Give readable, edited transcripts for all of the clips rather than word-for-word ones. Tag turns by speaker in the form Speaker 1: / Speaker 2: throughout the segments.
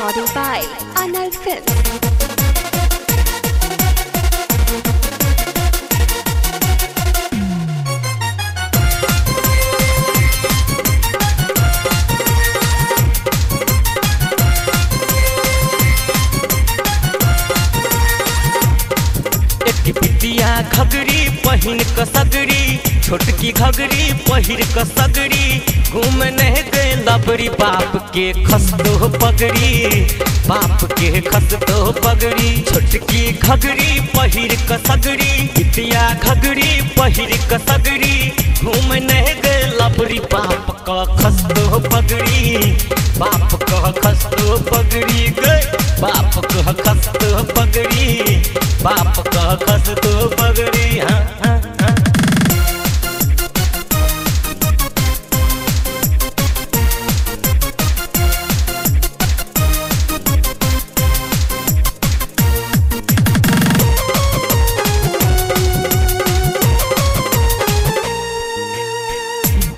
Speaker 1: Recording by Anal Films.
Speaker 2: बिटिया घगरी पहिन कसगरी, छोटकी घगरी पहिर कसगरी, घूमने गए लबरी बाप के खसतो पगड़ी, बाप के खसतो पगड़ी। छोटकी घगरी पहिर कसगरी, बिटिया घगरी पहिर कसगरी, घूमने गए लबरी बाप का खसतो पगड़ी, बाप का खसतो पगड़ी गए, बाप का खसतो पगड़ी, बाप का खसतो पगड़ी। हाँ हाँ हाँ।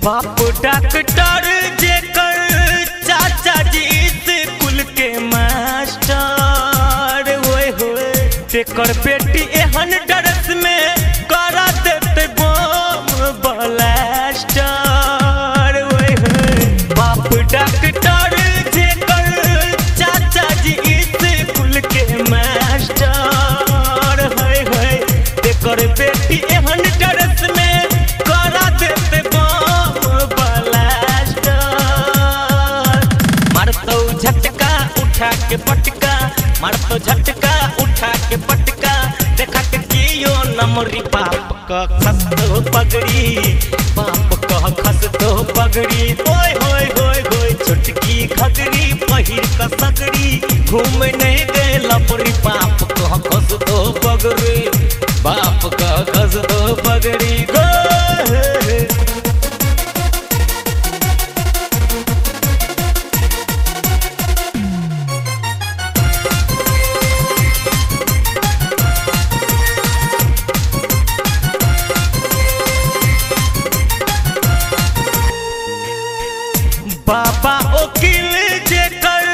Speaker 2: बाप डॉक्टर जेकर चाचा जी स्कूल के मास्टर, होए होए तेकर बेटी एहन ड्रेस में करा देते बम ब्लास्टर, होए होए। बाप डॉक्टर जेकर चाचा जी स्कूल के मास्टर, होए होए तेकर बेटी एहन ड्रेस में करा देते झटका उठा के पटका, मार तो झटका उठा के पटका, देखा के कियो नमरी बाप का खसतो पगड़ी, बाप का खसतो पगड़ी। ओए होए होए होए छोटकी घगरी पहिर कसगरी, घूमने गए लपरी बाप का खसतो पगड़ी, बाप का खसतो पगड़ी गो। बाबा वकील जेकर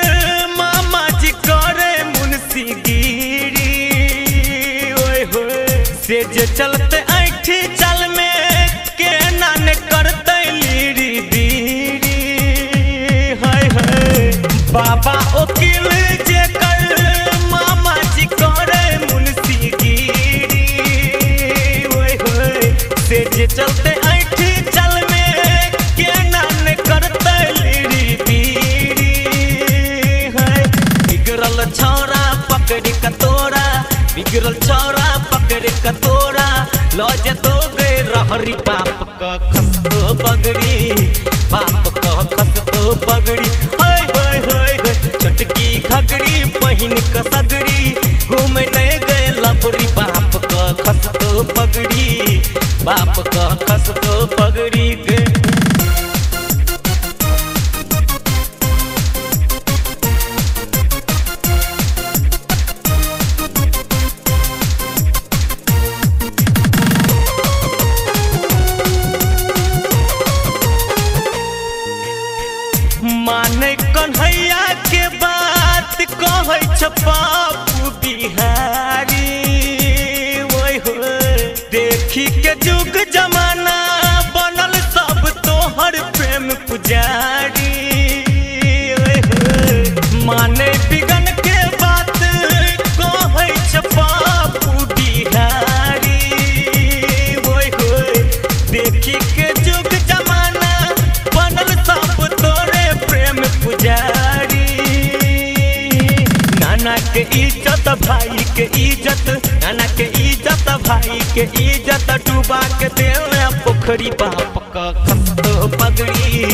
Speaker 2: मामा जी करे मुंशीगिरी, ओए होए से जे चलते ऐठी चल में के नान करते लीरी दीरी, हाय हाय। बाबा वकील जेकर मामा जी करे मुंशीगिरी, ओए होए से जे चलते ऐठी चल में के नान करते छौरा पकड़ कतोरा, बिगड़ल छौरा पकड़ कतोरा, लौज तो गए रहरी बाप का खसतो पगड़ी, बाप का खसतो पगड़ी। हाय हाय हाय हाय छोटकी घगरी पहिन कसगरी, घूमने गए लबरी बाप का खसतो पगड़ी, बाप का खसतो पगड़ी गए। माने कन्हैया के बात कहै छ बापू बिहारी, ओए होए देखी के जुग जमाना बनल सब तोहर प्रेम पुजारी, ओए होए माने बिगन के बात कहै छ बापू बिहारी, ओए होए देखी के जुग जमाना बनल सब तोरे प्रेम पुजारी। नाना के इज्जत भाई के इज्जत, नाना के इज्जत भाई के इज्जत, डूबा के देवे पोखरी बाप का खसतो पगड़ी,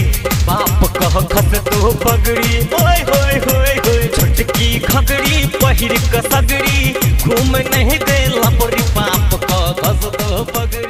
Speaker 2: बाप का खसतो पगड़ी। ओए होए होए होए छोटकी घगरी पहिर कसगरी, घूम नहीं गए लपरी बाप का खसतो पगड़ी।